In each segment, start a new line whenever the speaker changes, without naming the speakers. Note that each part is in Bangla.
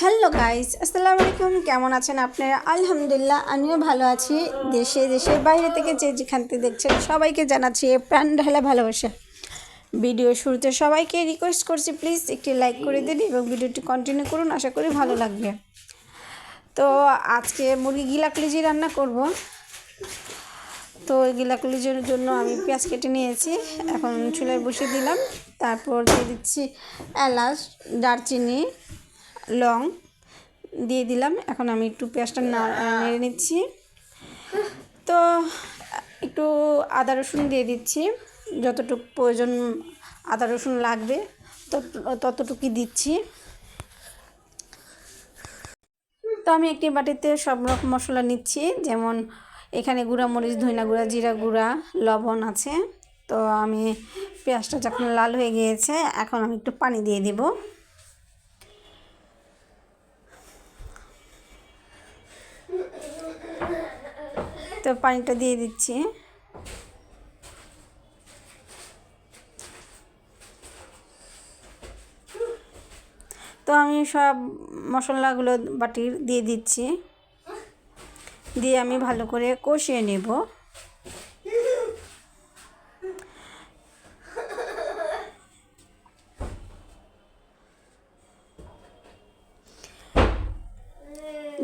হ্যালো গাইস, আসসালামু আলাইকুম। কেমন আছেন আপনারা? আলহামদুলিল্লাহ, আমিও ভালো আছি। দেশের বাইরে থেকে যে যেখান থেকে দেখছেন সবাইকে জানাচ্ছি প্রাণ ঢালা ভালোবাসা। ভিডিও শুরুতে সবাইকে রিকোয়েস্ট করছি, প্লিজ একটি লাইক করে দিন এবং ভিডিওটি কন্টিনিউ করুন, আশা করি ভালো লাগবে। তো আজকে মুরগি গিলা কলিজি রান্না করব। তো গিলা কলিজির জন্য আমি পেঁয়াজ কেটে নিয়েছি, এখন চুলায় বসিয়ে দিলাম। তারপর দিয়ে দিচ্ছি এলাচ, দারচিনি, লং দিয়ে দিলাম। এখন আমি একটু পেঁয়াজটা নেড়ে নিচ্ছি। তো একটু আদা রসুন দিয়ে দিচ্ছি, যতটুকু প্রয়োজন আদা রসুন লাগবে ততটুকুই দিচ্ছি। তো আমি একটি বাটিতে সব রকম মশলা নিচ্ছি, যেমন এখানে গুঁড়া মরিচ, ধনিয়া গুঁড়া, জিরা গুঁড়া, লবণ আছে। তো আমি পেঁয়াজটা যখন লাল হয়ে গিয়েছে, এখন আমি একটু পানি দিয়ে দিব। তো পানিটা দিয়ে দিচ্ছি। তো আমি সব মশলাগুলো বাটির দিয়ে দিচ্ছি, দিয়ে আমি ভালো করে কষিয়ে নেব।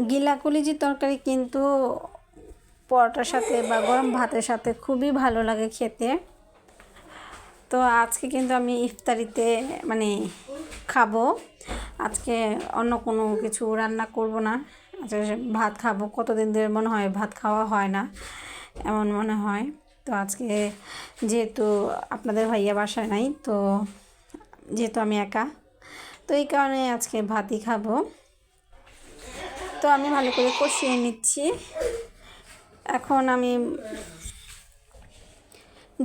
গিলা কলিজি তরকারি কিন্তু পরোটার সাথে বা গরম ভাতের সাথে খুবই ভালো লাগে খেতে। তো আজকে কিন্তু আমি ইফতারিতে খাবো। আজকে অন্য কোনো কিছু রান্না করব না, আজকে ভাত খাবো। কতদিন ধরে মনে হয় ভাত খাওয়া হয় না, এমন মনে হয়। তো আজকে যেহেতু আপনাদের ভাইয়া বাসায় নাই, তো যেহেতু আমি একা, তো এই কারণে আজকে ভাতই খাবো। তো আমি ভালো করে কষিয়ে নিচ্ছি। এখন আমি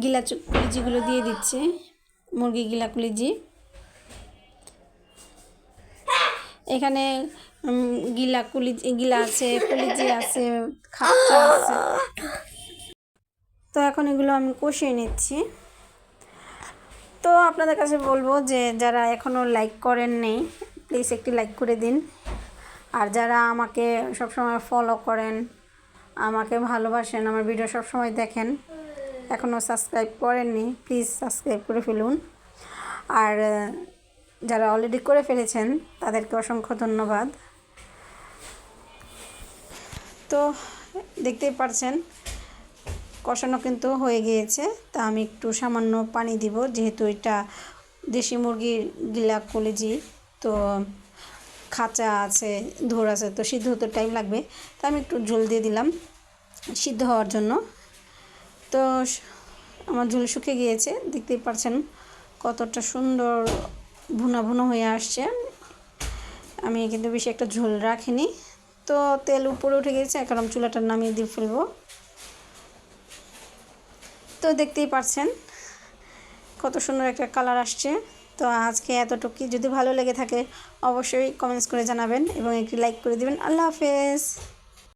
গিলা কলিজিগুলো দিয়ে দিচ্ছি, মুরগি গিলা কলিজি। এখানে গিলা আছে, কলিজি আছে, খাপটা আছে। তো এখন এগুলো আমি কষিয়ে নিচ্ছি। তো আপনাদের কাছে বলবো যে যারা এখনও লাইক করেননি, প্লিজ একটি লাইক করে দিন। আর যারা আমাকে সবসময় ফলো করেন, আমাকে ভালোবাসেন, আমার ভিডিও সবসময় দেখেন, এখনও সাবস্ক্রাইব করেননি, প্লিজ সাবস্ক্রাইব করে ফেলুন। আর যারা অলরেডি করে ফেলেছেন তাদেরকে অসংখ্য ধন্যবাদ। তো দেখতেই পারছেন কষানো কিন্তু হয়ে গিয়েছে। তা আমি একটু সামান্য পানি দিব, যেহেতু এটা দেশি মুরগির গিলা কলিজি, তো খাঁচা আছে, ধোর আছে, তো সিদ্ধ হতে টাইম লাগবে। তো আমি একটু ঝোল দিয়ে দিলাম সিদ্ধ হওয়ার জন্য। তো আমার ঝোল শুকিয়ে গিয়েছে, দেখতেই পারছেন কতটা সুন্দর ভুনা ভুনা হয়ে আসছে। আমি কিন্তু বেশি একটা ঝোল রাখিনি। তো তেল উপরে উঠে গিয়েছে, এখন আমি চুলাটা নামিয়ে দিয়ে ফেলবো। তো দেখতেই পাচ্ছেন কত সুন্দর একটা কালার আসছে। তো আজকে এতটুকুই। যদি ভালো লেগে থাকে অবশ্যই কমেন্টস করে জানাবেন এবং একটি লাইক করে দিবেন। আল্লাহ হাফেজ।